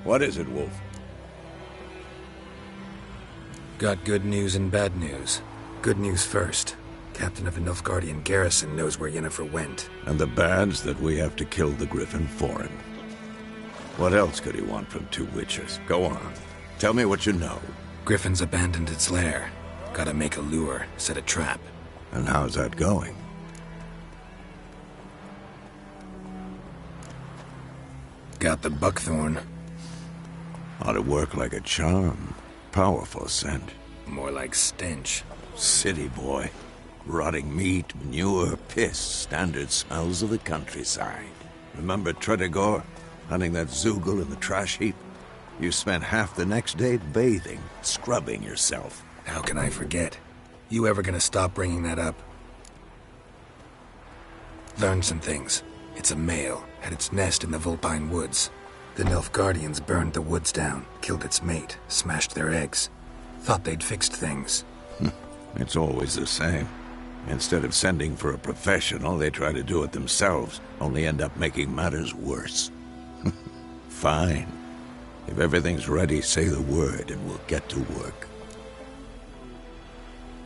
What is it, Wolf? Got good news and bad news. Good news first. Captain of the Nilfgaardian garrison knows where Yennefer went. And the bad's that we have to kill the Griffin for him. What else could he want from two witches? Go on. Tell me what you know. Griffin's abandoned its lair. Gotta make a lure, set a trap. And how's that going? Got the buckthorn. Ought to work like a charm. Powerful scent. More like stench. City boy. Rotting meat, manure, piss. Standard smells of the countryside. Remember Tredegor? Hunting that Zoogle in the trash heap? You spent half the next day bathing, scrubbing yourself. How can I forget? You ever gonna stop bringing that up? Learned some things. It's a male, had its nest in the Vulpine Woods. The Nilfgaardians burned the woods down, killed its mate, smashed their eggs. Thought they'd fixed things. It's always the same. Instead of sending for a professional, they try to do it themselves, only end up making matters worse. Fine. If everything's ready, say the word and we'll get to work.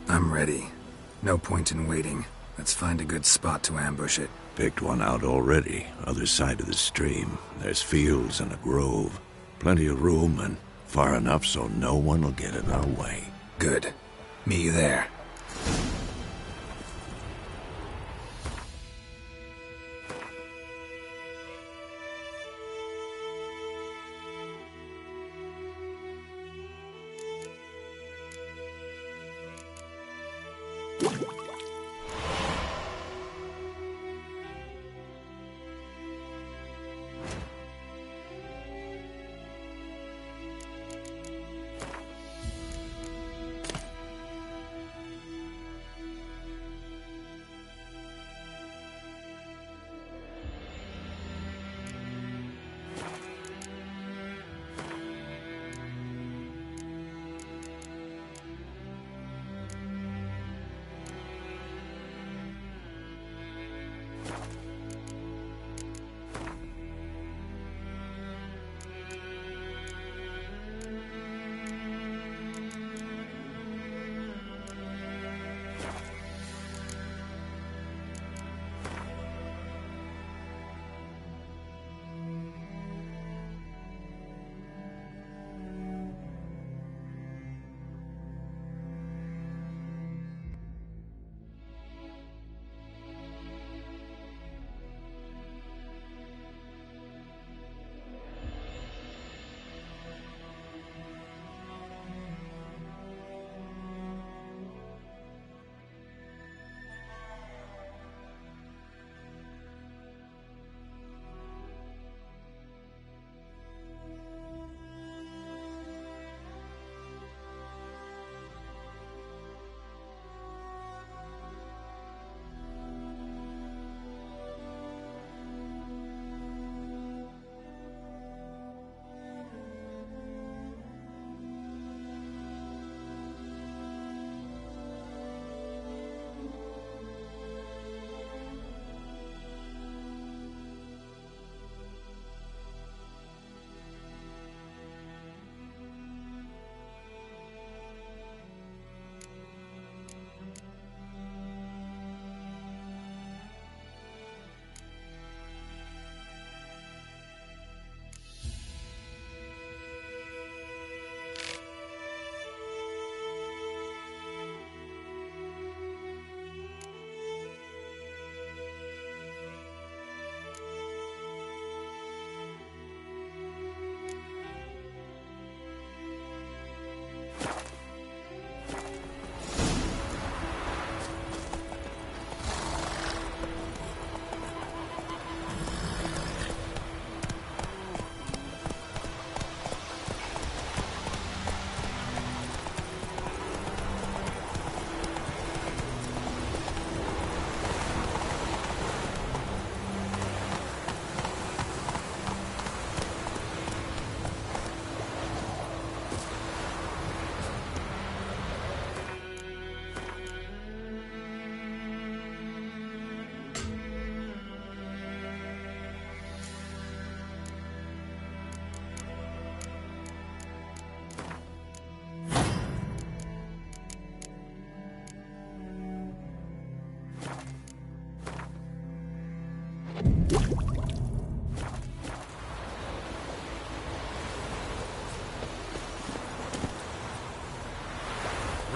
I'm ready. No point in waiting. Let's find a good spot to ambush it. Picked one out already, other side of the stream. There's fields and a grove. Plenty of room and far enough so no one will get in our way. Good. Meet you there.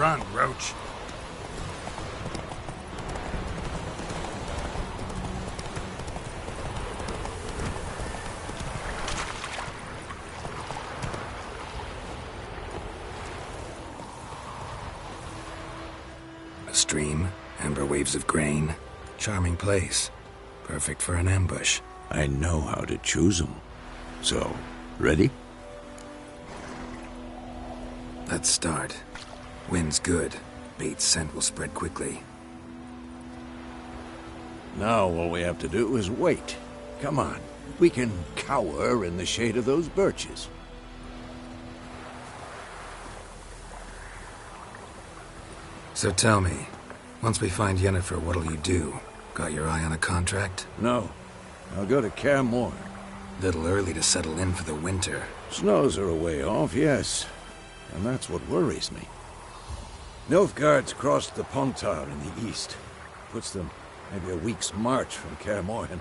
Run, Roach. A stream, amber waves of grain. Charming place. Perfect for an ambush. I know how to choose them. So, ready? Let's start. Wind's good. Bait's scent will spread quickly. Now all we have to do is wait. Come on. We can cower in the shade of those birches. So tell me, once we find Yennefer, what'll you do? Got your eye on a contract? No. I'll go to Kaer Morhen. Little early to settle in for the winter. Snows are a way off, yes. And that's what worries me. Nilfgaard's crossed the Pontar in the east. Puts them maybe a week's march from Kaer Morhen.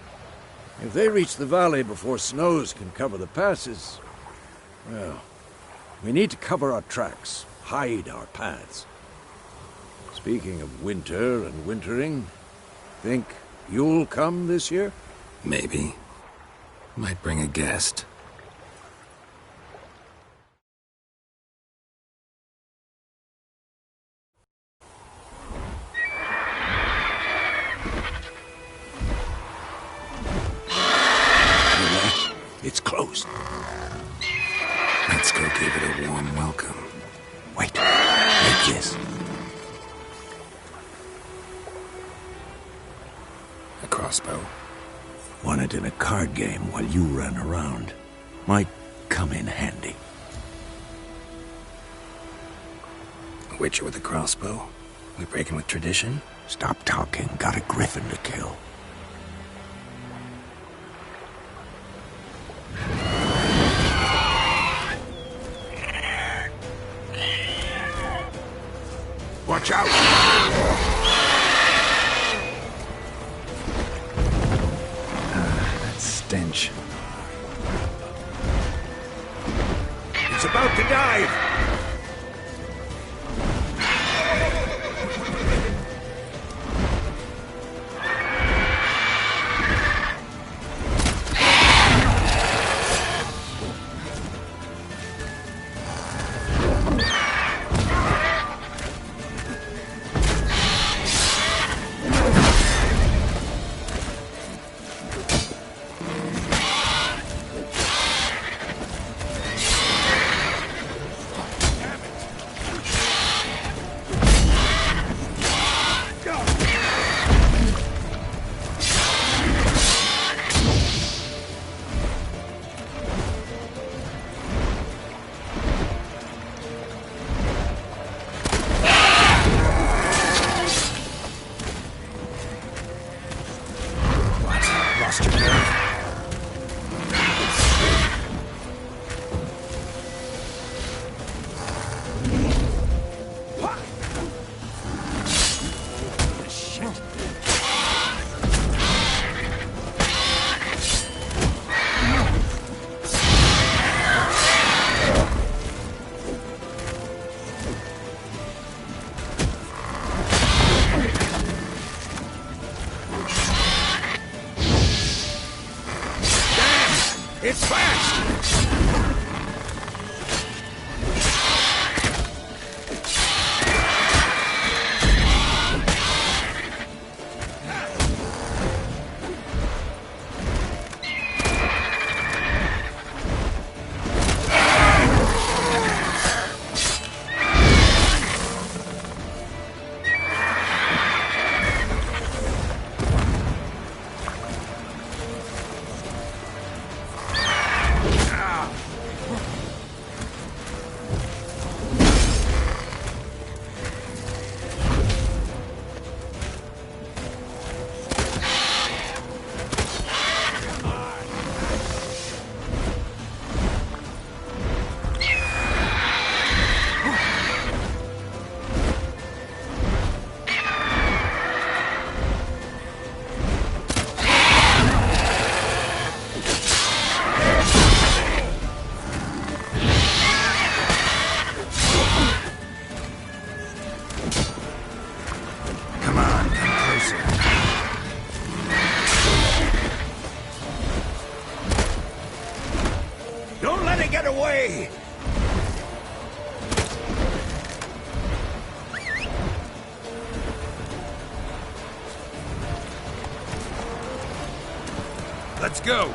If they reach the valley before snows can cover the passes, well, we need to cover our tracks, hide our paths. Speaking of winter and wintering, think you'll come this year? Maybe. Might bring a guest. It's closed. Let's go give it a warm welcome. Wait, like this. A crossbow. Won it in a card game while you ran around. Might come in handy. A witcher with a crossbow? We breaking with tradition? Stop talking. Got a griffin to kill. Watch out! That stench. It's about to dive! get away! Let's go!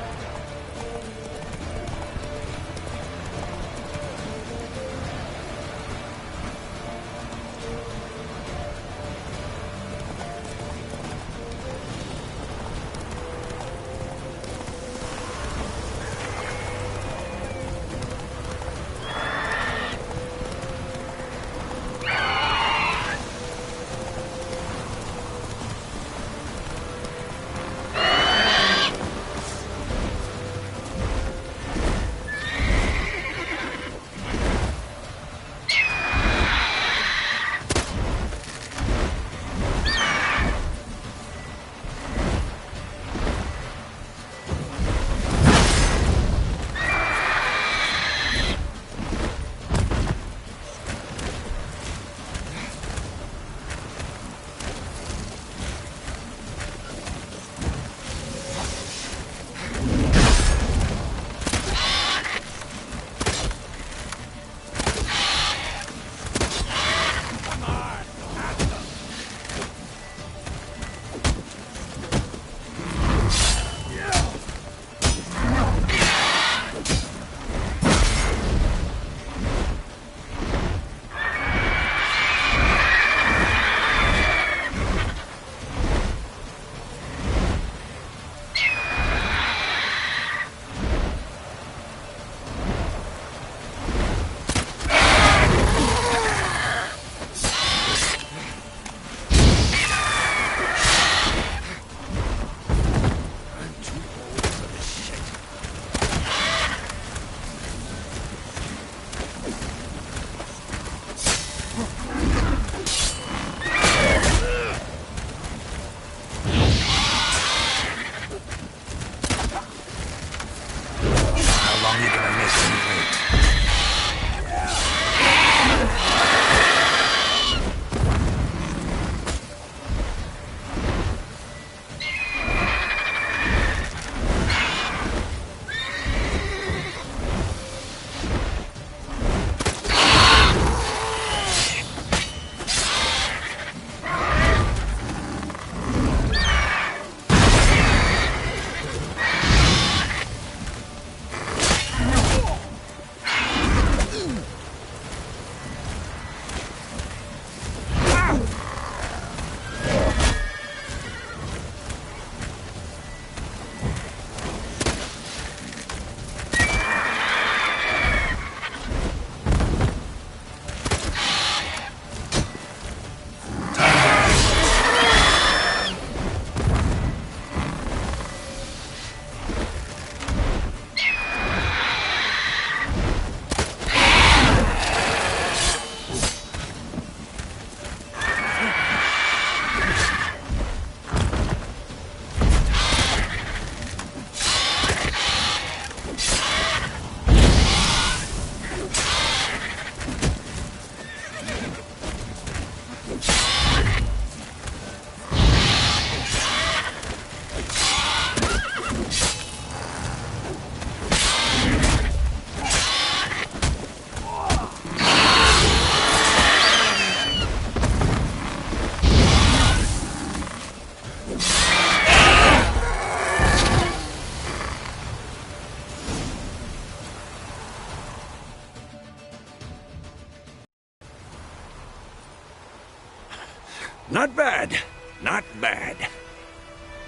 Not bad. Not bad.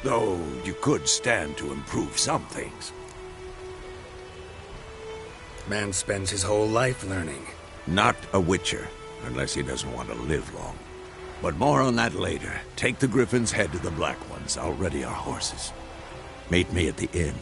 Though you could stand to improve some things. Man spends his whole life learning. Not a Witcher, unless he doesn't want to live long. But more on that later. Take the Griffin's head to the Black Ones. I'll ready our horses. Meet me at the inn.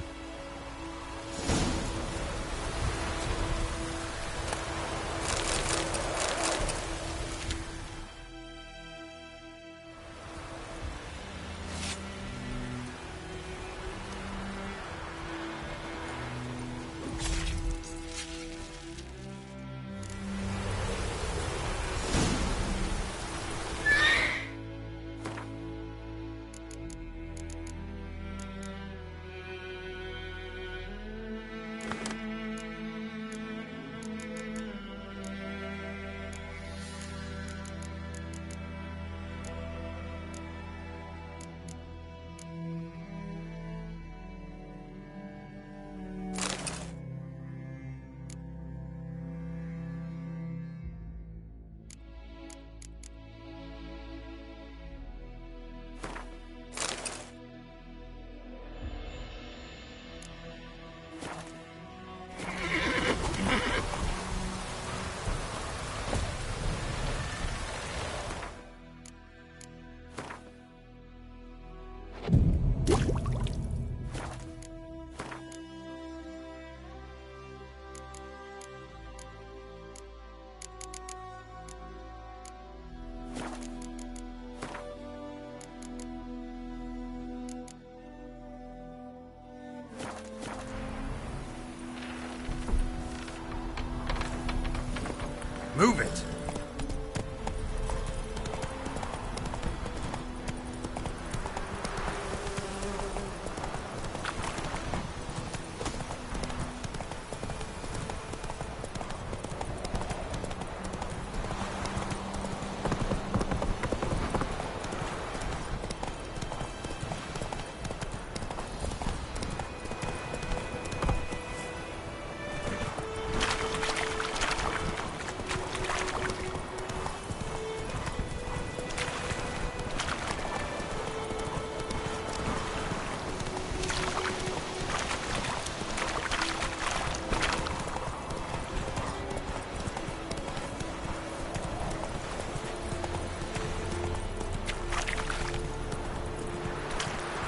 Move it!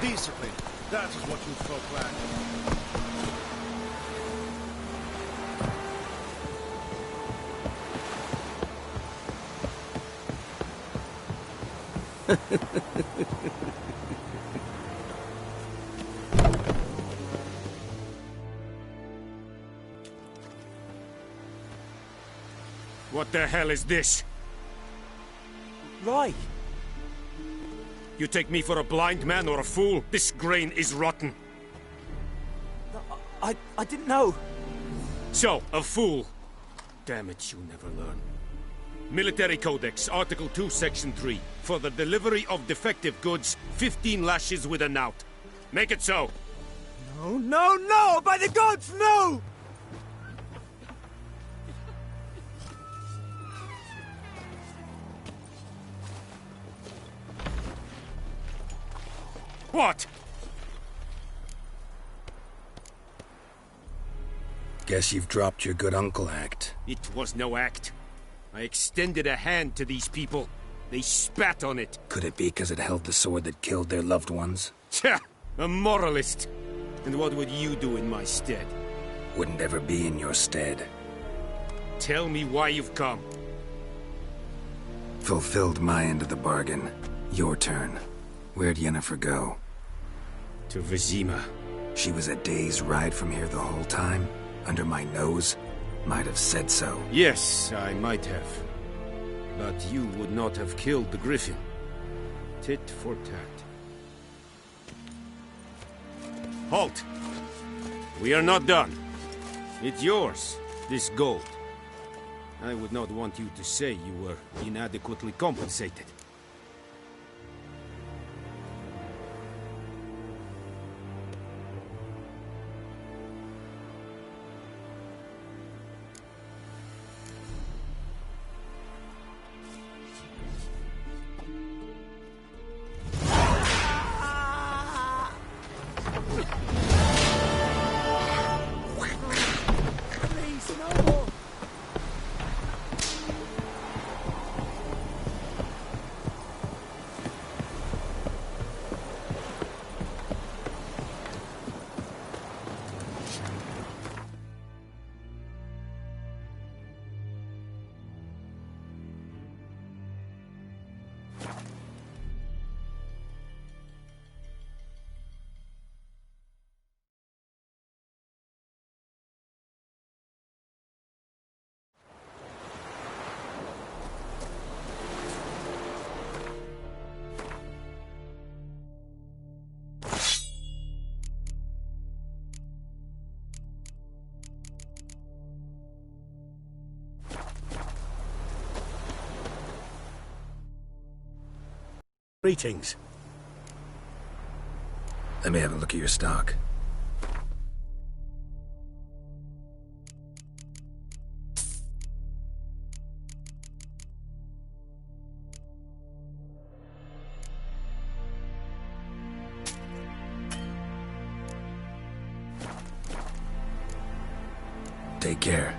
Discipline. That is what you folk lack. What the hell is this? Right. You take me for a blind man or a fool? This grain is rotten. I didn't know. So, a fool. Damn it, you never learn. Military Codex, Article 2, Section 3. For the delivery of defective goods, 15 lashes with a knout. Make it so. No, no, no! By the gods, no! What? Guess you've dropped your good uncle act. It was no act. I extended a hand to these people. They spat on it. Could it be because it held the sword that killed their loved ones? Tja, a moralist. And what would you do in my stead? Wouldn't ever be in your stead. Tell me why you've come. Fulfilled my end of the bargain. Your turn. Where'd Yennefer go? To Vizima. She was a day's ride from here the whole time? Under my nose? Might have said so. Yes, I might have. But you would not have killed the griffin. Tit for tat. Halt! We are not done. It's yours, this gold. I would not want you to say you were inadequately compensated. Greetings. Let me have a look at your stock. Take care.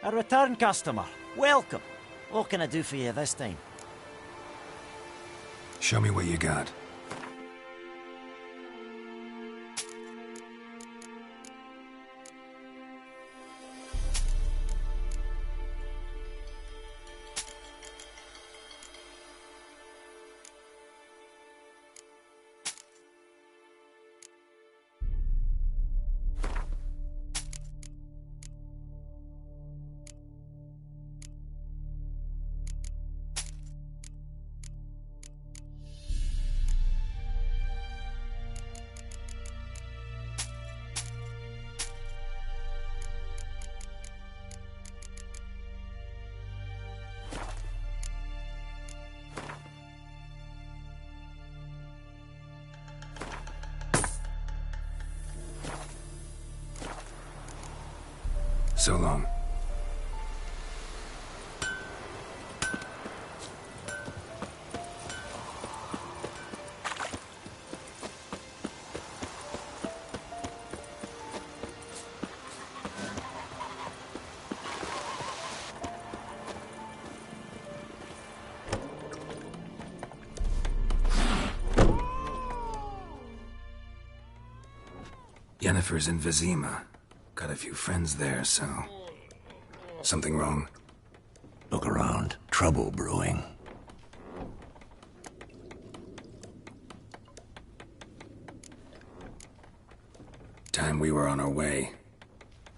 A return customer. Welcome. What can I do for you this time? Show me what you got. So long. Yennefer's in Vizima. Got a few friends there, so... Something wrong? Look around. Trouble brewing. Time we were on our way.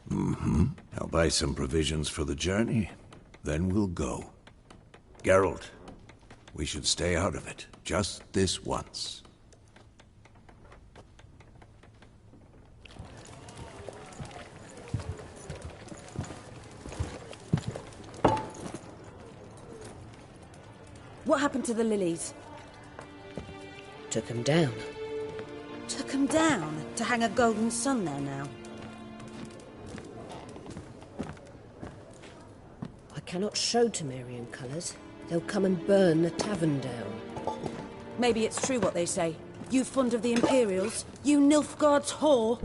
Mm-hmm. I'll buy some provisions for the journey. Then we'll go. Geralt, we should stay out of it. Just this once. What happened to the lilies? Took them down. Took them down to hang a golden sun there now. I cannot show Temerian colours. They'll come and burn the tavern down. Maybe it's true what they say. You fond of the Imperials? You Nilfgaard's whore?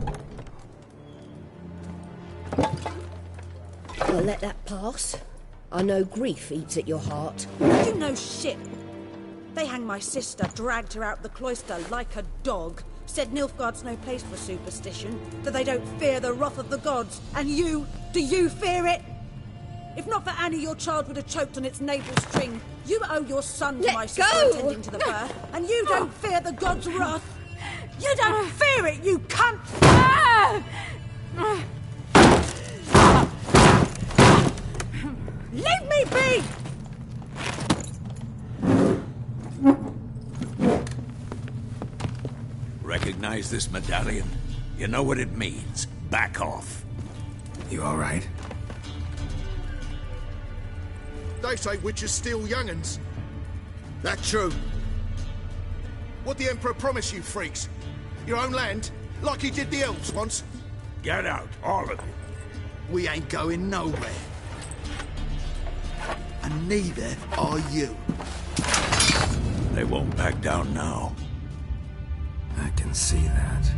I'll let that pass. I know grief eats at your heart. You know shit. They hanged my sister, dragged her out the cloister like a dog. Said Nilfgaard's no place for superstition, that they don't fear the wrath of the gods. And you, do you fear it? If not for Annie, your child would have choked on its navel string. You owe your son to my sister attending to the birth, and you don't fear the gods' wrath. You don't fear it, you cunt! Leave me be! Recognize this medallion? You know what it means. Back off. You all right? They say witches steal young'uns. That true? What the Emperor promised you, freaks? Your own land? Like he did the elves once? Get out, all of you. We ain't going nowhere. And neither are you. They won't back down now. I can see that.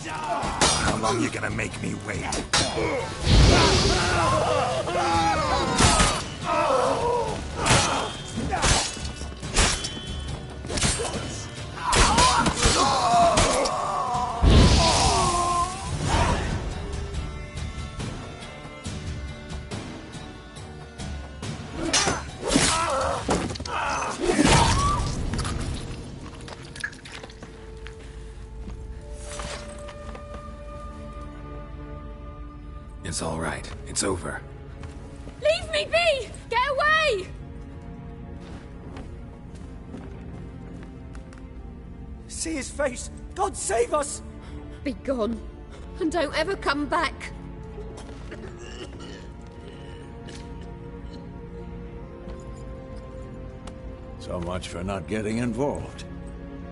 How long you gonna make me wait? It's all right. It's over. Leave me be! Get away! See his face! God save us! Be gone. And don't ever come back. So much for not getting involved.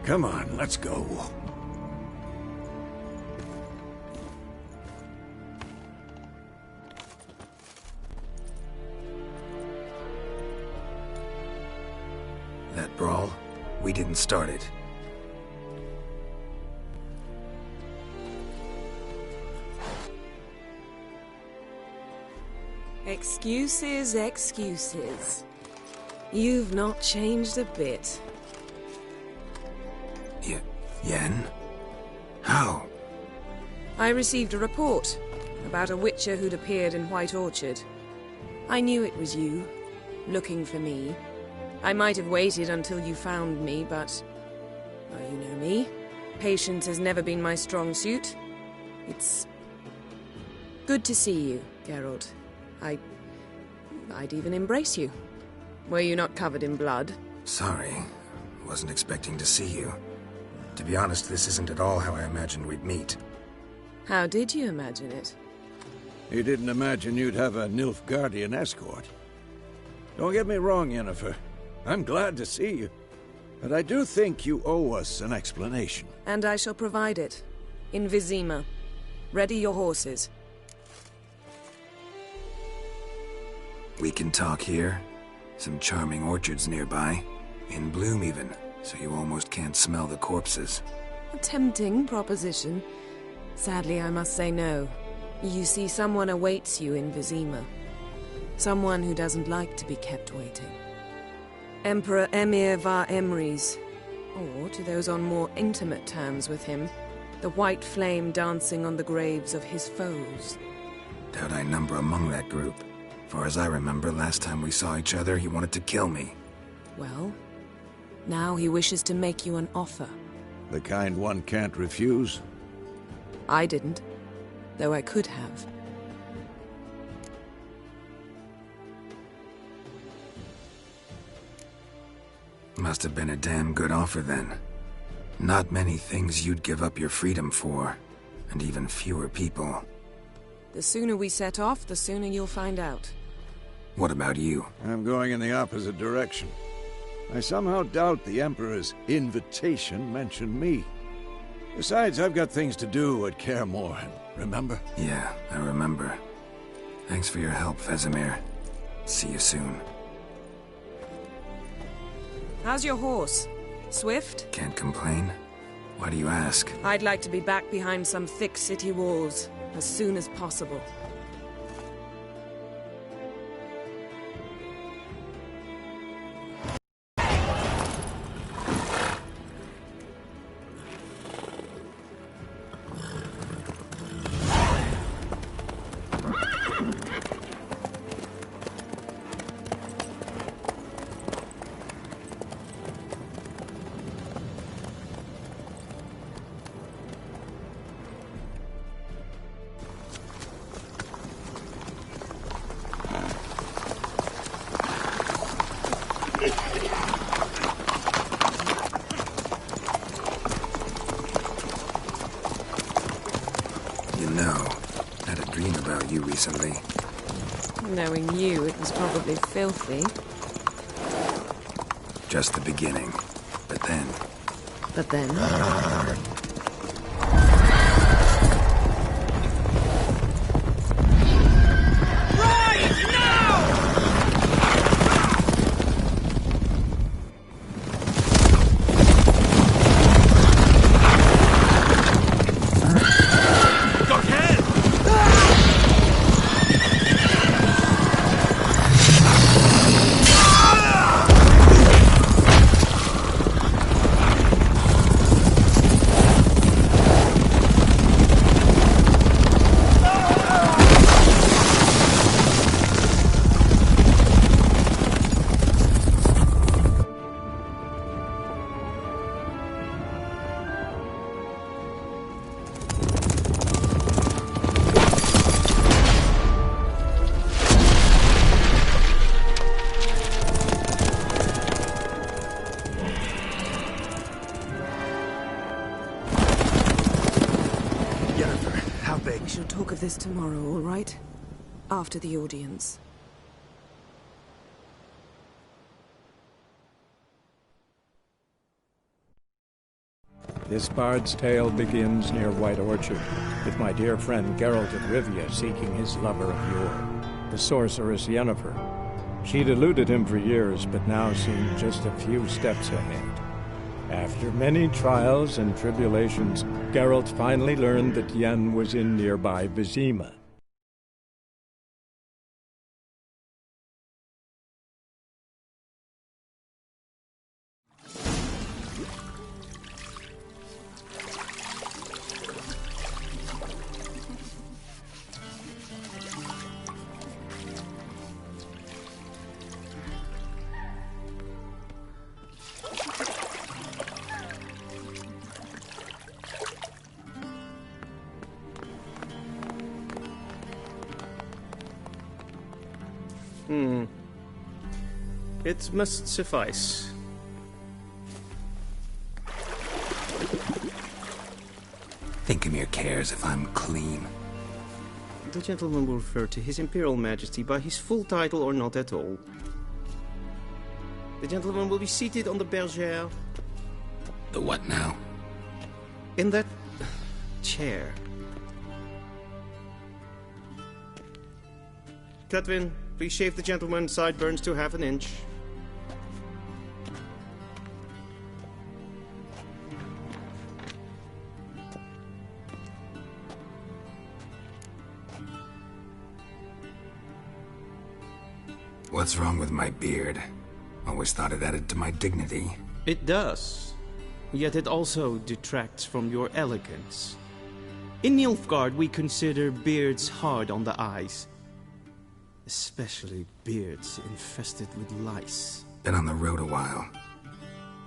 Come on, let's go. That brawl, we didn't start it. Excuses, excuses. You've not changed a bit. Yen? How? I received a report about a witcher who'd appeared in White Orchard. I knew it was you, looking for me. I might have waited until you found me, but... well, you know me. Patience has never been my strong suit. It's... good to see you, Geralt. I'd even embrace you. Were you not covered in blood? Sorry. Wasn't expecting to see you. To be honest, this isn't at all how I imagined we'd meet. How did you imagine it? You didn't imagine you'd have a Nilfgaardian escort. Don't get me wrong, Yennefer. I'm glad to see you. But I do think you owe us an explanation. And I shall provide it. in Vizima. Ready your horses. We can talk here. Some charming orchards nearby. In bloom even, so you almost can't smell the corpses. A tempting proposition. Sadly, I must say no. You see, someone awaits you in Vizima. Someone who doesn't like to be kept waiting. Emperor Emir var Emrys. Or, to those on more intimate terms with him, the white flame dancing on the graves of his foes. Doubt I number among that group. Far as I remember, last time we saw each other, he wanted to kill me. Well, now he wishes to make you an offer. The kind one can't refuse? I didn't, though I could have. Must have been a damn good offer then. Not many things you'd give up your freedom for, and even fewer people. The sooner we set off, the sooner you'll find out. What about you? I'm going in the opposite direction. I somehow doubt the Emperor's invitation mentioned me. Besides, I've got things to do at Kaer Morhen, remember? Yeah, I remember. Thanks for your help, Vesemir. See you soon. How's your horse? Swift? Can't complain. Why do you ask? I'd like to be back behind some thick city walls, as soon as possible. You know, I had a dream about you recently. Knowing you, it was probably filthy. Just the beginning. But then... But then... We shall talk of this tomorrow, all right? After the audience. This bard's tale begins near White Orchard, with my dear friend Geralt of Rivia seeking his lover of yore, the sorceress Yennefer. She'd eluded him for years, but now seemed just a few steps ahead. After many trials and tribulations, Geralt finally learned that Yen was in nearby Vizima. It must suffice. Think Emir cares if I'm clean. The gentleman will refer to His Imperial Majesty by his full title or not at all. The gentleman will be seated on the bergère. The what now? In that chair. Cletwin, please shave the gentleman's sideburns to half an inch. What's wrong with my beard? Always thought it added to my dignity. It does. Yet it also detracts from your elegance. In Nilfgaard, we consider beards hard on the eyes. Especially beards infested with lice. Been on the road a while.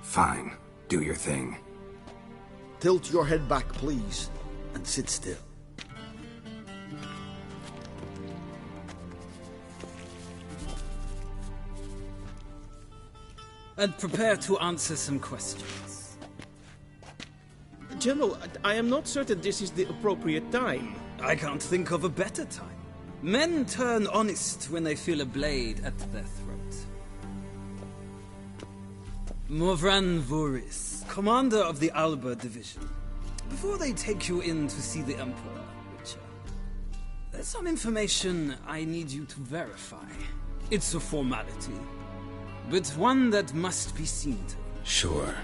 Fine, do your thing. Tilt your head back, please, and sit still. And prepare to answer some questions. General, I am not certain this is the appropriate time. I can't think of a better time. Men turn honest when they feel a blade at their throat. Morvran Voris, commander of the Alba Division. Before they take you in to see the Emperor, Witcher, there's some information I need you to verify. It's a formality, but one that must be seen to. Sure.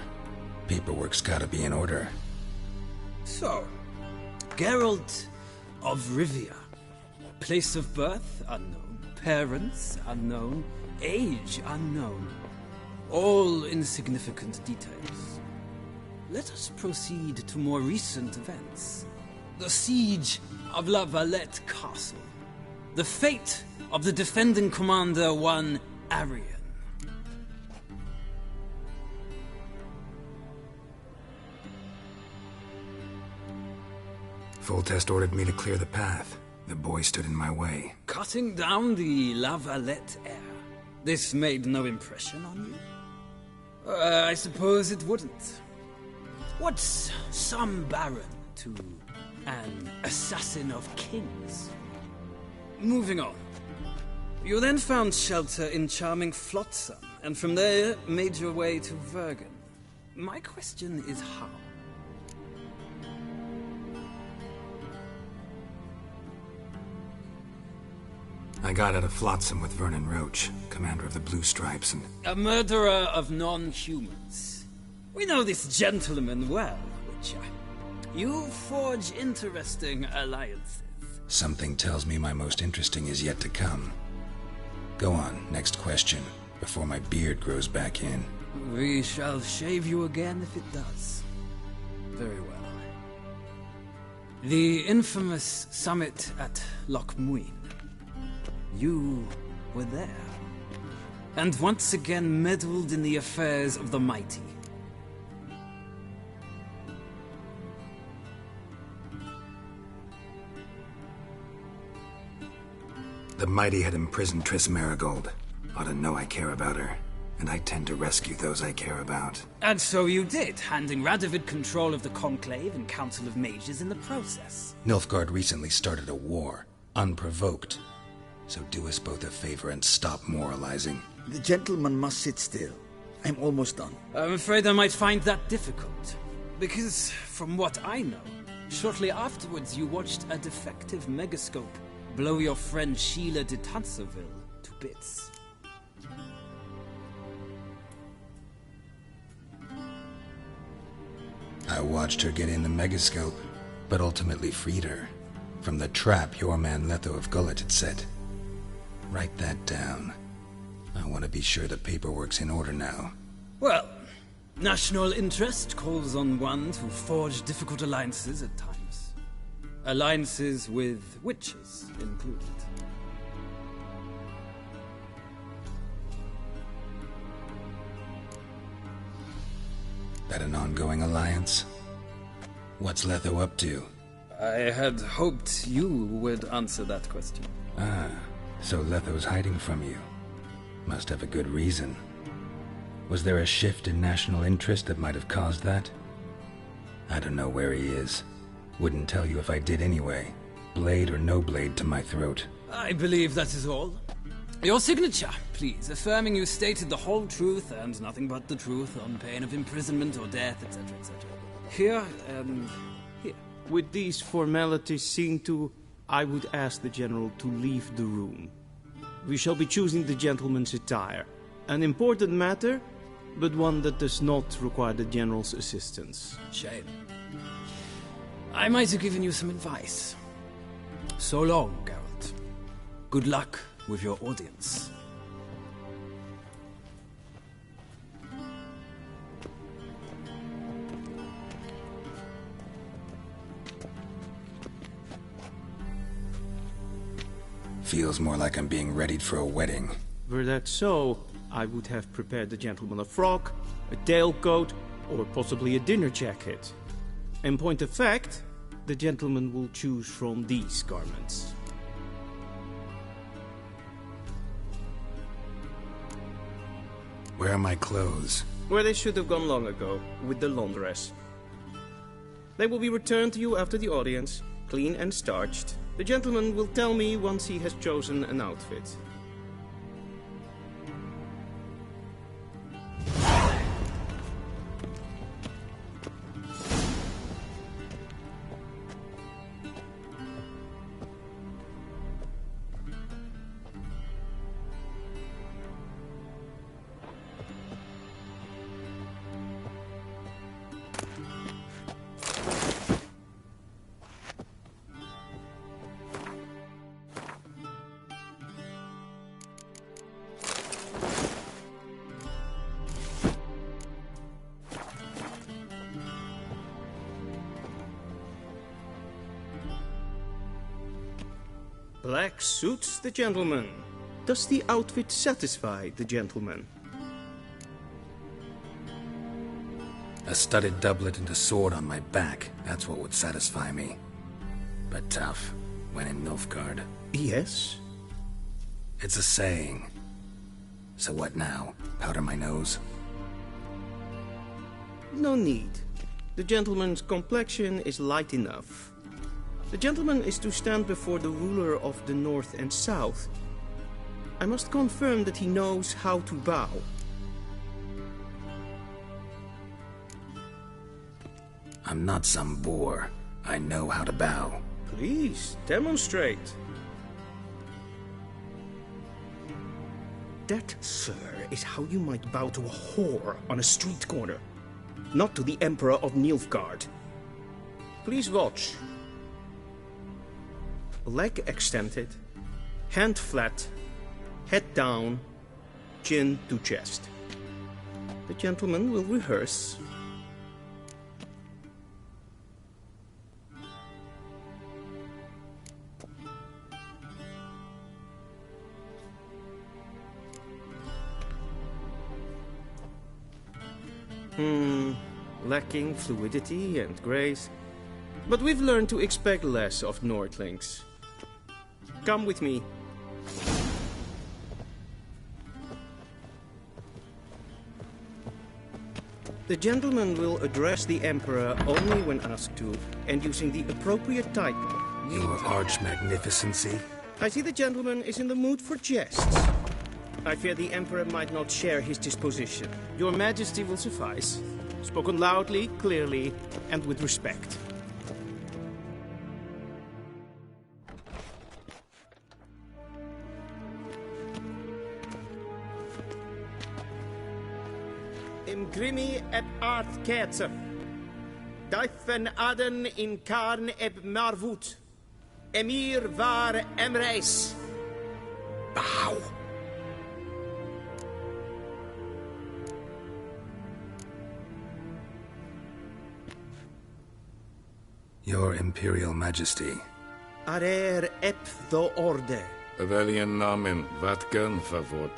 Paperwork's gotta be in order. So, Geralt of Rivia. Place of birth, unknown. Parents, unknown. Age, unknown. All insignificant details. Let us proceed to more recent events. The siege of La Valette Castle. The fate of the defending commander, one Arian. Foltest ordered me to clear the path. The boy stood in my way. Cutting down the La Valette heir. This made no impression on you? I suppose it wouldn't. What's some baron to an assassin of kings? Moving on. You then found shelter in charming Flotsam, and from there made your way to Vergen. My question is how? I got out of Flotsam with Vernon Roach, commander of the Blue Stripes, and... A murderer of non-humans. We know this gentleman well, Witcher. You forge interesting alliances. Something tells me my most interesting is yet to come. Go on, next question, before my beard grows back in. We shall shave you again if it does. Very well. The infamous summit at Loch Muin. You were there, and once again meddled in the affairs of the mighty. The mighty had imprisoned Triss Marigold. Ought to know I care about her, and I tend to rescue those I care about. And so you did, handing Radovid control of the Conclave and Council of Mages in the process. Nilfgaard recently started a war, unprovoked. So do us both a favor and stop moralizing. The gentleman must sit still. I'm almost done. I'm afraid I might find that difficult. Because, from what I know, shortly afterwards you watched a defective megascope blow your friend Sheila de Tanserville to bits. I watched her get in the megascope, but ultimately freed her from the trap your man Letho of Gullet had set. Write that down. I want to be sure the paperwork's in order now. Well, national interest calls on one to forge difficult alliances at times. Alliances with witches included. That an ongoing alliance? What's Letho up to? I had hoped you would answer that question. Ah, so Letho's hiding from you. Must have a good reason. Was there a shift in national interest that might have caused that? I don't know where he is. Wouldn't tell you if I did anyway. Blade or no blade to my throat. I believe that is all. Your signature, please, affirming you stated the whole truth and nothing but the truth on pain of imprisonment or death, etc., etc. Here and here. With these formalities seen to, I would ask the General to leave the room. We shall be choosing the gentleman's attire. An important matter, but one that does not require the General's assistance. Shame. I might have given you some advice. So long, Geralt. Good luck with your audience. Feels more like I'm being readied for a wedding. Were that so, I would have prepared the gentleman a frock, a tailcoat, or possibly a dinner jacket. In point of fact, the gentleman will choose from these garments. Where are my clothes? Where they should have gone long ago, with the laundress. They will be returned to you after the audience, clean and starched. The gentleman will tell me once he has chosen an outfit. Black suits the gentleman. Does the outfit satisfy the gentleman? A studded doublet and a sword on my back, that's what would satisfy me. But tough, when in Nilfgaard. Yes? It's a saying. So what now? Powder my nose? No need. The gentleman's complexion is light enough. The gentleman is to stand before the ruler of the North and South. I must confirm that he knows how to bow. I'm not some boor. I know how to bow. Please, demonstrate. That, sir, is how you might bow to a whore on a street corner, not to the Emperor of Nilfgaard. Please watch. Leg extended, hand flat, head down, chin to chest. The gentleman will rehearse. Lacking fluidity and grace. But we've learned to expect less of Nordlings. Come with me. The gentleman will address the Emperor only when asked to, and using the appropriate title. Your Arch-Magnificency? I see the gentleman is in the mood for jests. I fear the Emperor might not share his disposition. Your Majesty will suffice. Spoken loudly, clearly, and with respect. Imgrimi eb art ketzer. Daifen aden in karn eb marvut. Emir var emreis. Bow. Your Imperial Majesty. Arer ep the orde. Weljen namen, wat kan favort?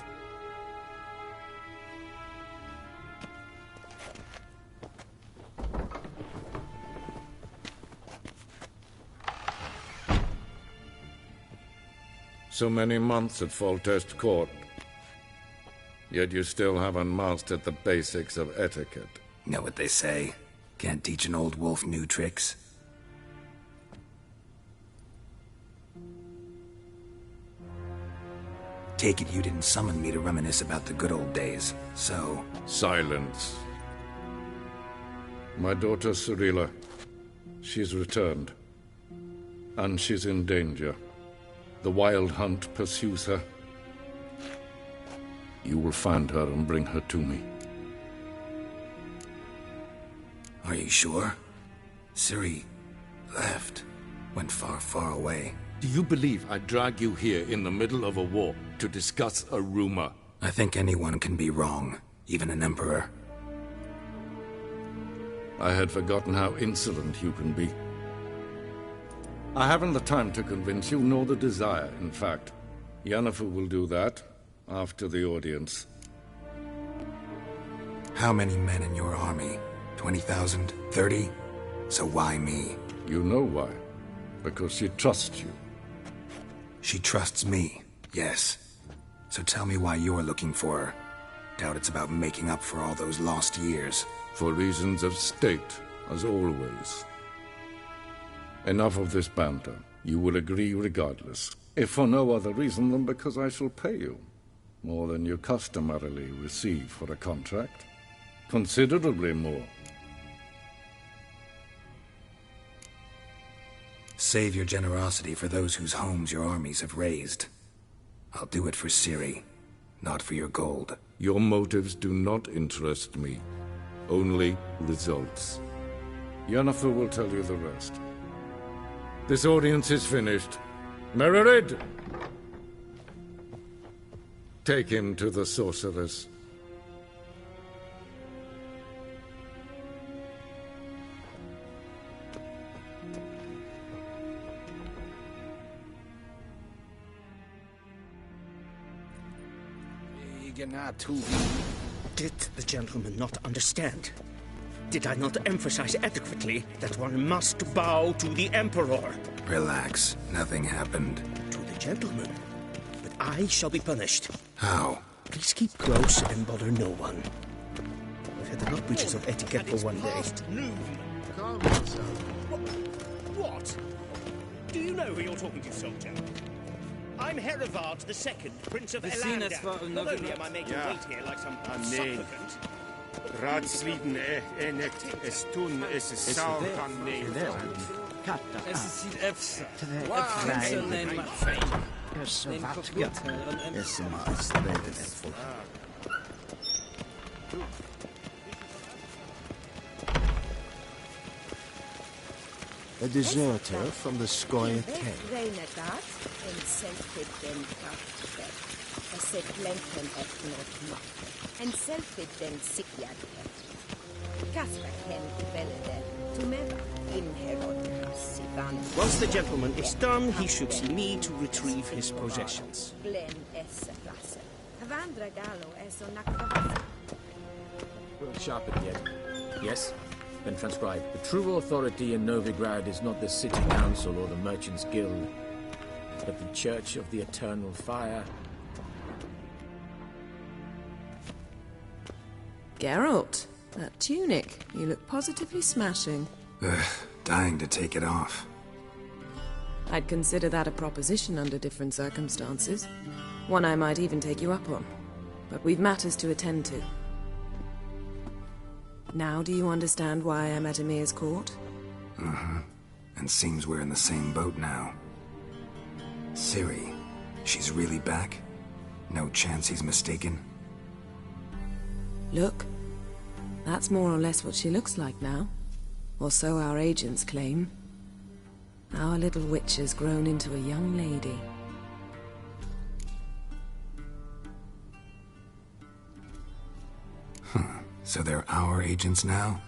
So many months at Foltest Court. Yet you still haven't mastered the basics of etiquette. Know what they say? Can't teach an old wolf new tricks. Take it you didn't summon me to reminisce about the good old days, so... Silence. My daughter Cyrilla, She's returned. And she's in danger. The Wild Hunt pursues her. You will find her and bring her to me. Are you sure? Ciri left. Went far, far away. Do you believe I'd drag you here in the middle of a war to discuss a rumor? I think anyone can be wrong, even an emperor. I had forgotten how insolent you can be. I haven't the time to convince you, nor the desire, in fact. Yennefer will do that after the audience. How many men in your army? 20,000? 30? So why me? You know why. Because she trusts you. She trusts me, yes. So tell me why you're looking for her. Doubt it's about making up for all those lost years. For reasons of state, as always. Enough of this banter. You will agree regardless. If for no other reason than because I shall pay you. More than you customarily receive for a contract. Considerably more. Save your generosity for those whose homes your armies have razed. I'll do it for Ciri, not for your gold. Your motives do not interest me. Only results. Yennefer will tell you the rest. This audience is finished. Mererid! Take him to the sorceress. Did the gentleman not understand? Did I not emphasize adequately that one must bow to the Emperor? Relax. Nothing happened. To the gentleman. But I shall be punished. How? Please keep close and bother no one. I've had enough breaches of etiquette for one day. Noon. Calm yourself. What? Do you know who you're talking to, soldier? I'm Herivard II, Prince of Elander. Not only am I made to wait here like some supplicant... Raadsliden net es tun es saur kan neem. Es ist EFSA. A deserter from the Skoya Cave. En selvfitten sikjärke. Kasperken välde tumeva inherod sivan. Once the gentleman is done, he should see me to retrieve his possessions. Glen esse klasse. Havandra gallo eso nakavasa. We'll sharpen yet. Yes? Then transcribe. The true authority in Novigrad is not the city council or the merchants' guild, but the Church of the Eternal Fire. Geralt, that tunic. You look positively smashing. Dying to take it off. I'd consider that a proposition under different circumstances. One I might even take you up on. But we've matters to attend to. Now do you understand why I'm at Emir's court? Uh-huh. And seems we're in the same boat now. Ciri, she's really back? No chance he's mistaken? Look, that's more or less what she looks like now. Or so our agents claim. Our little witch has grown into a young lady. Huh. So they're our agents now?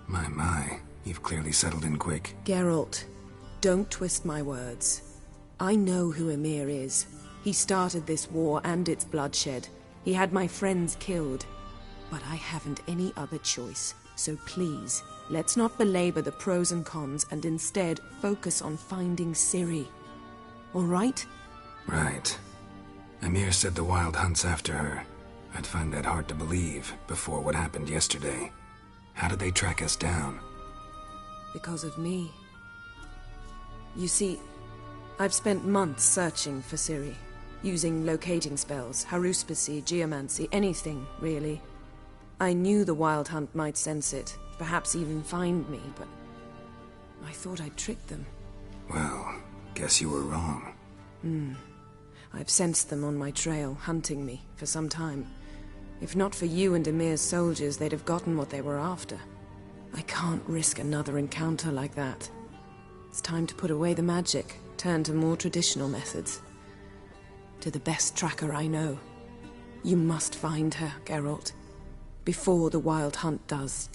My, you've clearly settled in quick. Geralt, don't twist my words. I know who Emir is. He started this war and its bloodshed. He had my friends killed. But I haven't any other choice. So please, let's not belabor the pros and cons and instead focus on finding Ciri. All right? Right. Emir said the Wild Hunt's after her. I'd find that hard to believe before what happened yesterday. How did they track us down? Because of me. You see, I've spent months searching for Ciri. Using locating spells, haruspicy, geomancy, anything, really. I knew the Wild Hunt might sense it, perhaps even find me, but I thought I'd tricked them. Well, guess you were wrong. I've sensed them on my trail, hunting me, for some time. If not for you and Emir's soldiers, they'd have gotten what they were after. I can't risk another encounter like that. It's time to put away the magic, turn to more traditional methods. To the best tracker I know. You must find her, Geralt. Before the Wild Hunt does.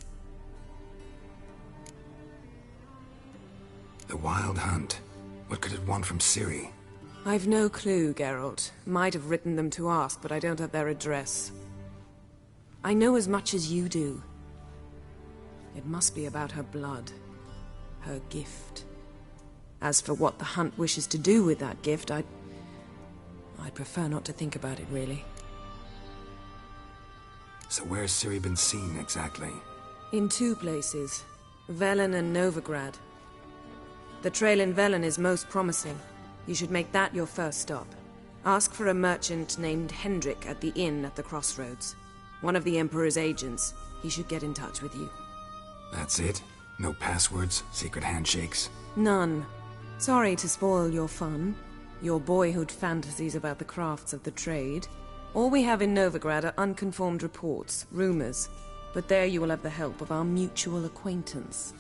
The Wild Hunt? What could it want from Ciri? I've no clue, Geralt. Might have written them to ask, but I don't have their address. I know as much as you do. It must be about her blood. Her gift. As for what the Hunt wishes to do with that gift, I'd prefer not to think about it, really. So where's Ciri been seen, exactly? In 2 places. Velen and Novigrad. The trail in Velen is most promising. You should make that your first stop. Ask for a merchant named Hendrik at the inn at the crossroads. One of the Emperor's agents. He should get in touch with you. That's it? No passwords? Secret handshakes? None. Sorry to spoil your fun. Your boyhood fantasies about the crafts of the trade. All we have in Novigrad are unconfirmed reports, rumors. But there you will have the help of our mutual acquaintance.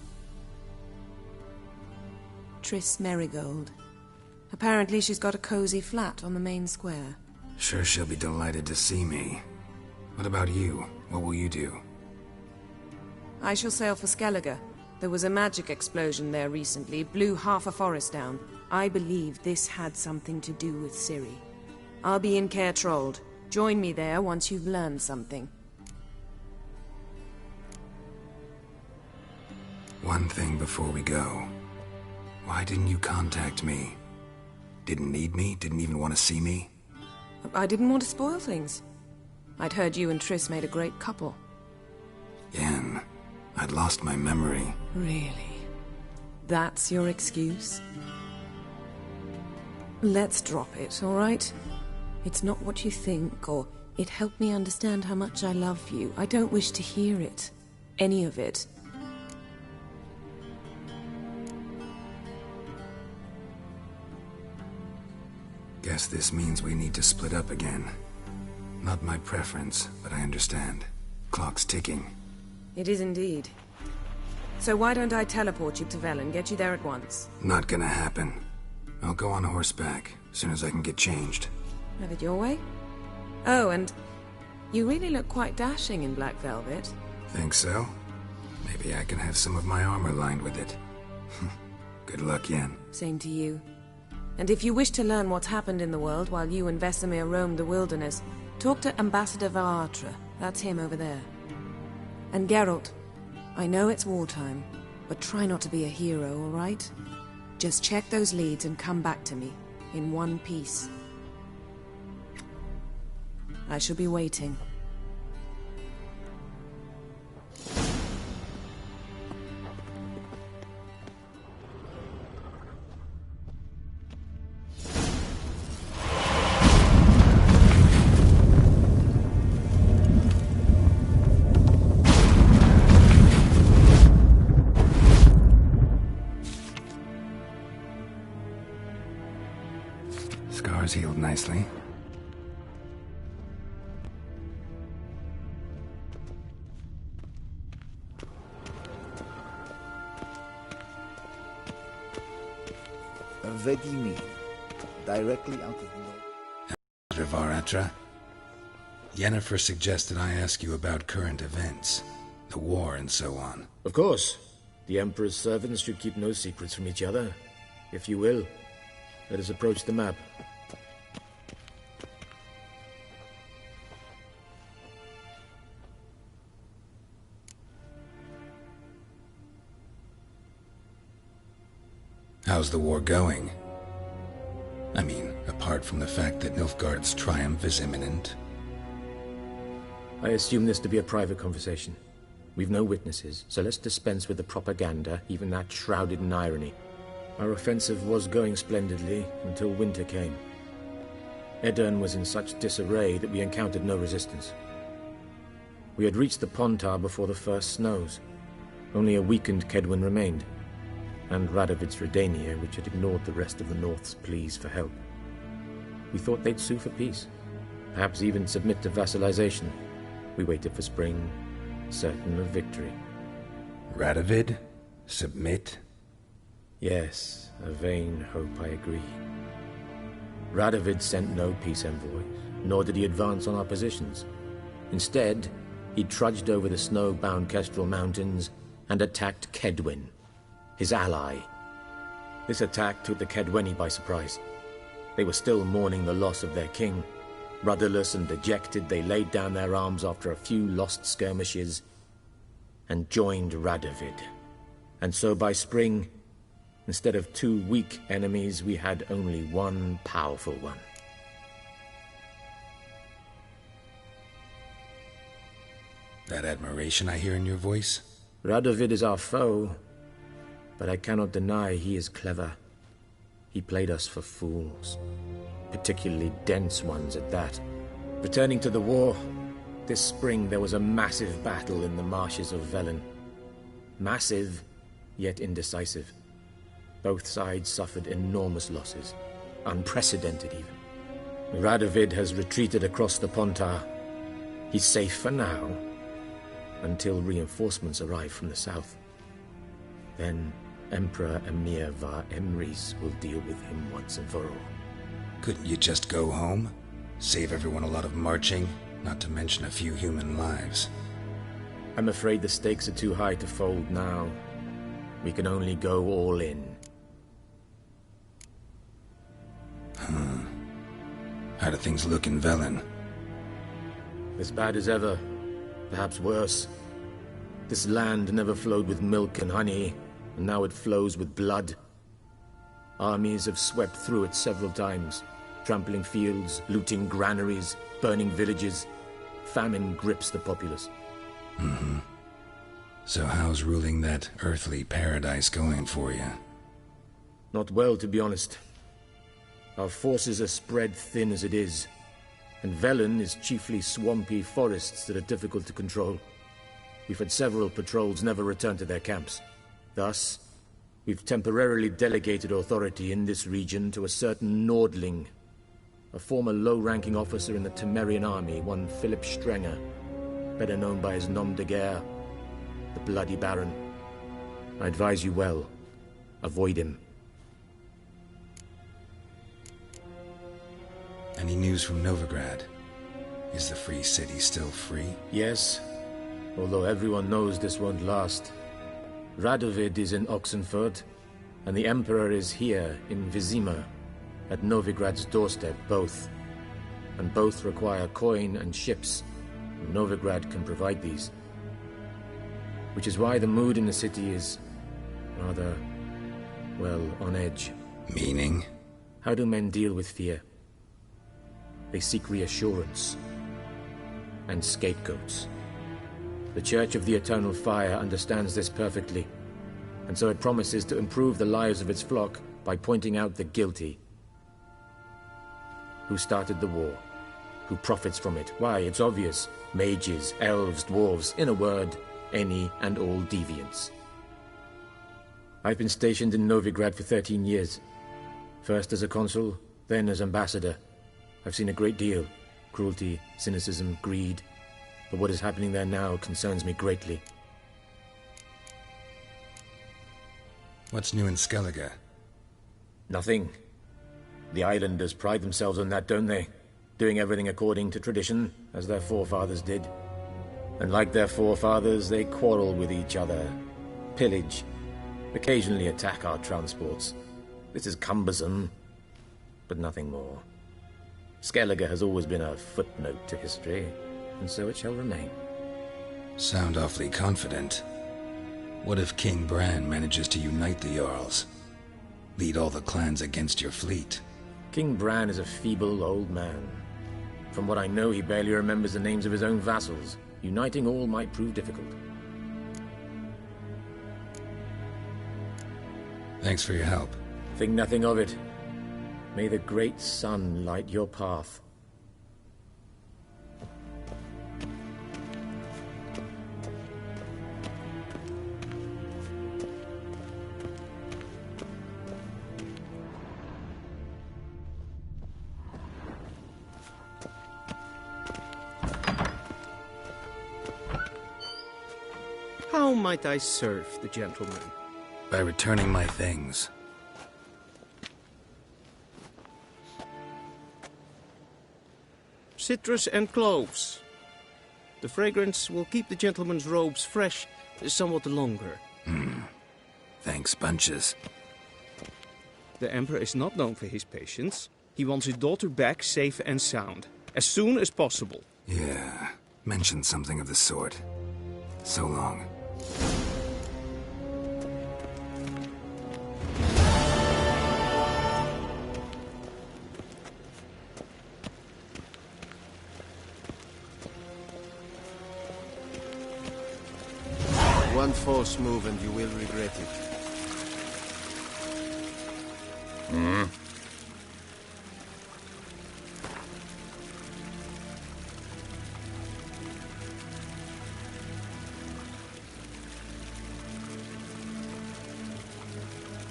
Triss Merigold. Apparently she's got a cozy flat on the main square. Sure she'll be delighted to see me. What about you? What will you do? I shall sail for Skellige. There was a magic explosion there recently, blew half a forest down. I believe this had something to do with Ciri. I'll be in Caer Trold. Join me there once you've learned something. One thing before we go. Why didn't you contact me? Didn't need me? Didn't even want to see me? I didn't want to spoil things. I'd heard you and Triss made a great couple. Yen, I'd lost my memory. Really? That's your excuse? Let's drop it, all right? It's not what you think, or it helped me understand how much I love you. I don't wish to hear it. Any of it. Guess this means we need to split up again. Not my preference, but I understand. Clock's ticking. It is indeed. So why don't I teleport you to Velen, get you there at once? Not gonna happen. I'll go on horseback, as soon as I can get changed. Have it your way? Oh, and you really look quite dashing in black velvet. Think so? Maybe I can have some of my armor lined with it. Good luck, Yen. Same to you. And if you wish to learn what's happened in the world while you and Vesemir roamed the wilderness, talk to Ambassador Varatra. That's him over there. And Geralt, I know it's wartime, but try not to be a hero, all right? Just check those leads and come back to me, in one piece. I shall be waiting. Scars healed nicely. What do you mean? Directly out of the north? Varatra. Yennefer suggested I ask you about current events. The war and so on. Of course. The Emperor's servants should keep no secrets from each other. If you will, let us approach the map. How's the war going? I mean, apart from the fact that Nilfgaard's triumph is imminent. I assume this to be a private conversation. We've no witnesses, so let's dispense with the propaganda, even that shrouded in irony. Our offensive was going splendidly until winter came. Edirn was in such disarray that we encountered no resistance. We had reached the Pontar before the first snows. Only a weakened Kedwin remained. and Radovid's Redania, which had ignored the rest of the North's pleas for help. We thought they'd sue for peace, perhaps even submit to vassalization. We waited for spring, certain of victory. Radovid? Submit? Yes, a vain hope, I agree. Radovid sent no peace envoys, nor did he advance on our positions. Instead, he trudged over the snow-bound Kestrel Mountains and attacked Kedwen, his ally. This attack took the Kedweni by surprise. They were still mourning the loss of their king. Rudderless and dejected, they laid down their arms after a few lost skirmishes and joined Radovid. And so by spring, instead of 2 weak enemies, we had only one powerful one. That admiration I hear in your voice? Radovid is our foe, but I cannot deny he is clever. He played us for fools, particularly dense ones at that. Returning to the war, this spring there was a massive battle in the marshes of Velen. Massive, yet indecisive. Both sides suffered enormous losses, unprecedented even. Radovid has retreated across the Pontar. He's safe for now, until reinforcements arrive from the south. Then Emperor Emir var Emrys will deal with him once and for all. Couldn't you just go home? Save everyone a lot of marching, not to mention a few human lives. I'm afraid the stakes are too high to fold now. We can only go all in. How do things look in Velen? As bad as ever, perhaps worse. This land never flowed with milk and honey, and now it flows with blood. Armies have swept through it several times, trampling fields, looting granaries, burning villages. Famine grips the populace. So how's ruling that earthly paradise going for you? Not well, to be honest. Our forces are spread thin as it is, and Velen is chiefly swampy forests that are difficult to control. We've had several patrols never return to their camps. Thus, we've temporarily delegated authority in this region to a certain Nordling, a former low-ranking officer in the Temerian army, one Philip Strenger, better known by his nom de guerre, the Bloody Baron. I advise you well. Avoid him. Any news from Novigrad? Is the free city still free? Yes, although everyone knows this won't last. Radovid is in Oxenfurt, and the Emperor is here in Vizima, at Novigrad's doorstep, both. And both require coin and ships. Novigrad can provide these. Which is why the mood in the city is rather, well, on edge. Meaning? How do men deal with fear? They seek reassurance and scapegoats. The Church of the Eternal Fire understands this perfectly, and so it promises to improve the lives of its flock by pointing out the guilty. Who started the war? Who profits from it? Why, it's obvious. Mages, elves, dwarves, in a word, any and all deviants. I've been stationed in Novigrad for 13 years. First as a consul, then as ambassador. I've seen a great deal. Cruelty, cynicism, greed. But what is happening there now concerns me greatly. What's new in Skellige? Nothing. The islanders pride themselves on that, don't they? Doing everything according to tradition, as their forefathers did. And like their forefathers, they quarrel with each other, pillage, occasionally attack our transports. This is cumbersome, but nothing more. Skellige has always been a footnote to history, and so it shall remain. Sound awfully confident. What if King Bran manages to unite the Jarls? Lead all the clans against your fleet? King Bran is a feeble old man. From what I know, he barely remembers the names of his own vassals. Uniting all might prove difficult. Thanks for your help. Think nothing of it. May the great sun light your path. How might I serve the gentleman? By returning my things. Citrus and cloves. The fragrance will keep the gentleman's robes fresh somewhat longer. Thanks, bunches. The Emperor is not known for his patience. He wants his daughter back safe and sound, as soon as possible. Yeah, mentioned something of the sort. So long. One false move and you will regret it.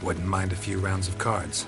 Wouldn't mind a few rounds of cards.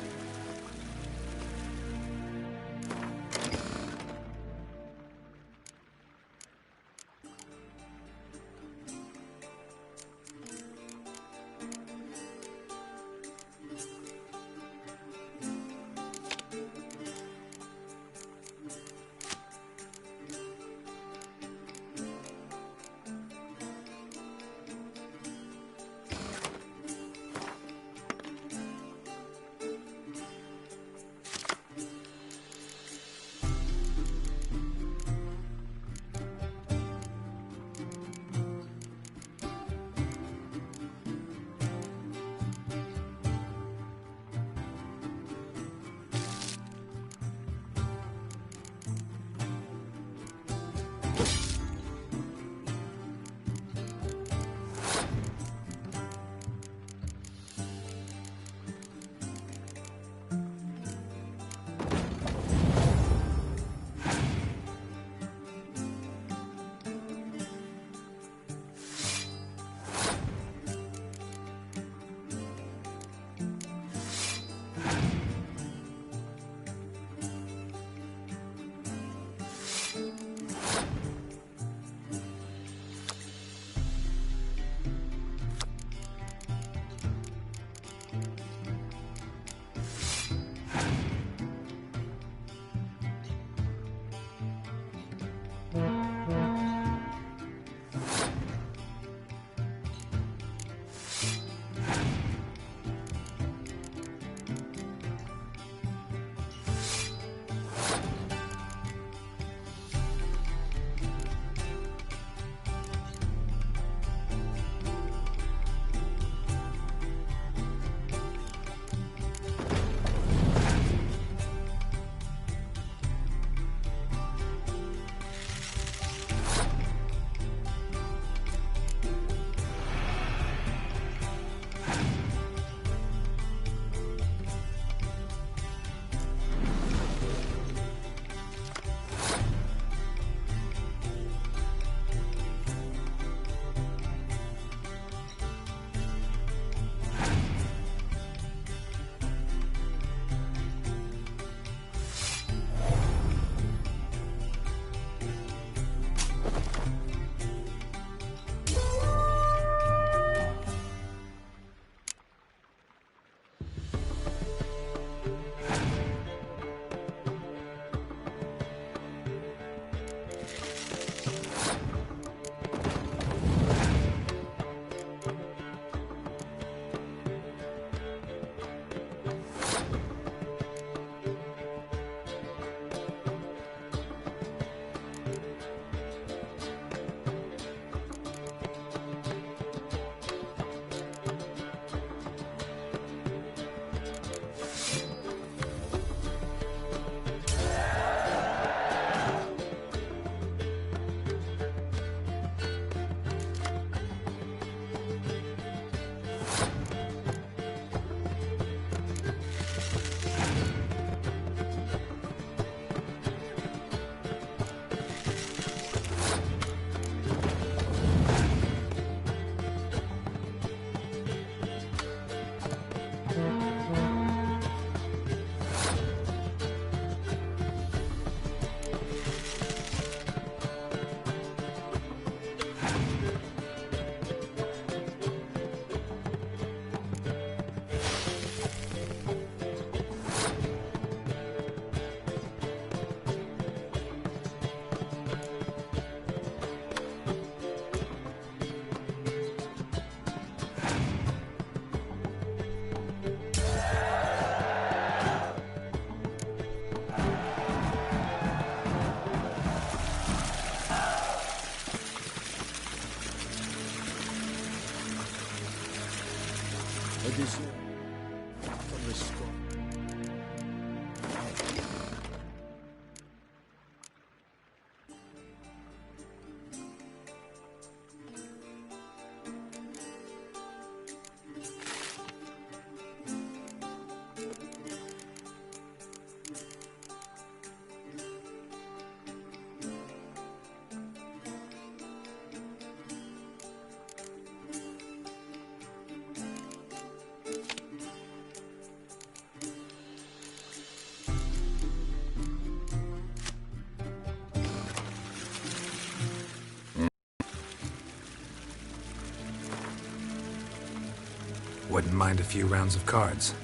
I deserve the respect. Wouldn't mind a few rounds of cards.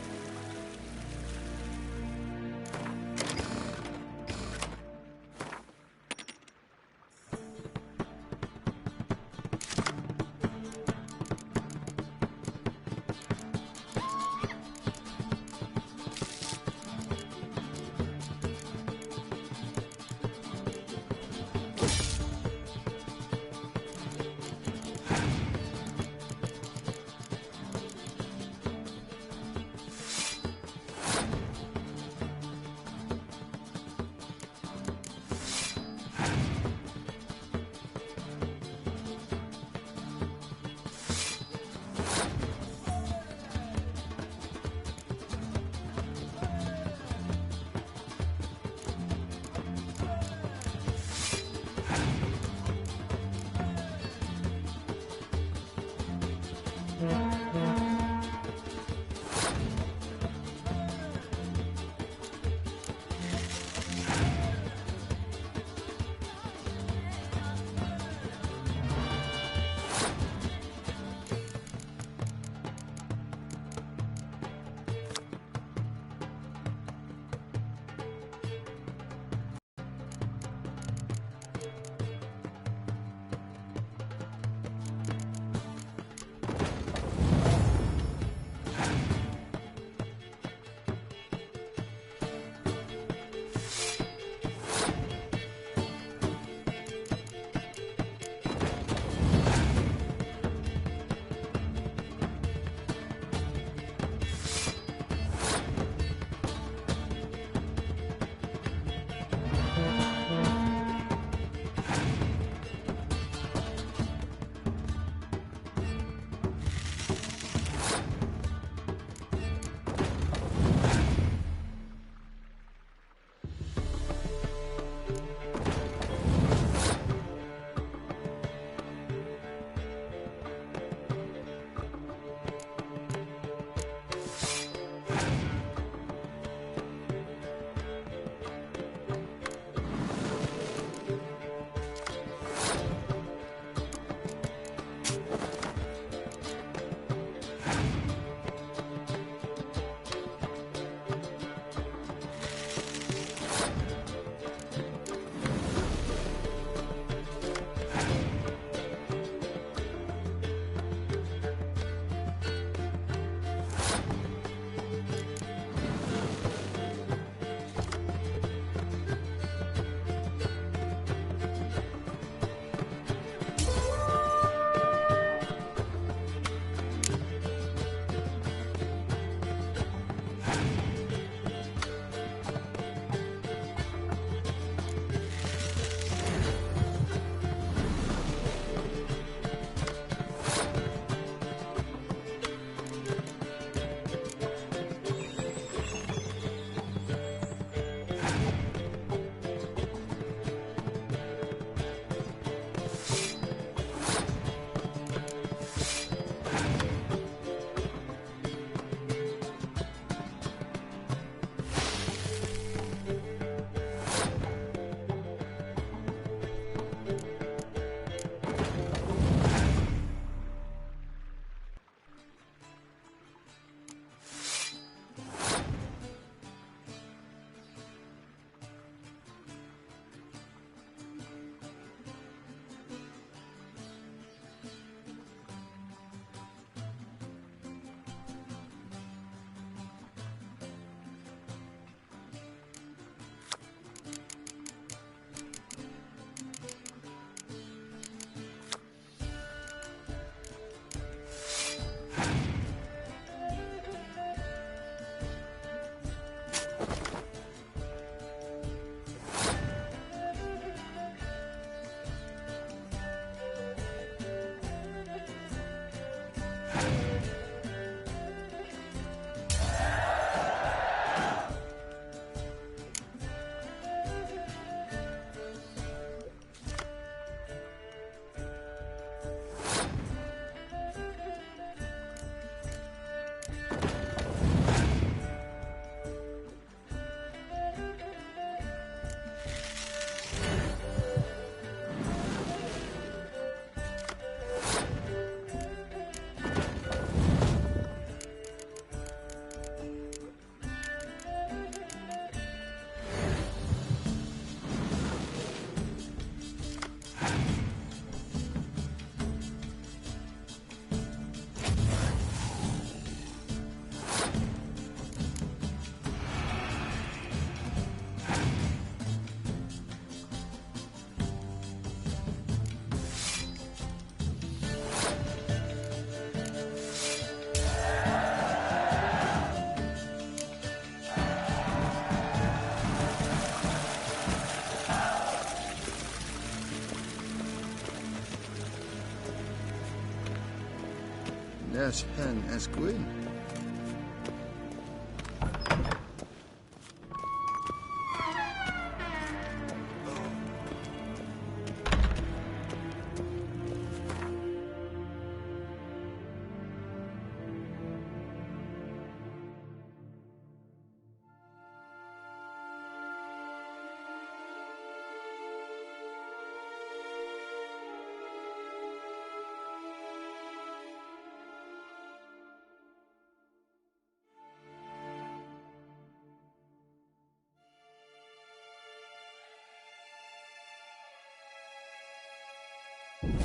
There's hen as Gwyn.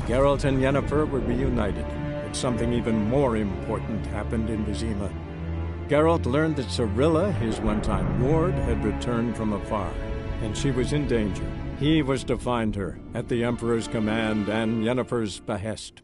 Geralt and Yennefer were reunited, but something even more important happened in Vizima. Geralt learned that Cirilla, his one-time ward, had returned from afar, and she was in danger. He was to find her, at the Emperor's command and Yennefer's behest.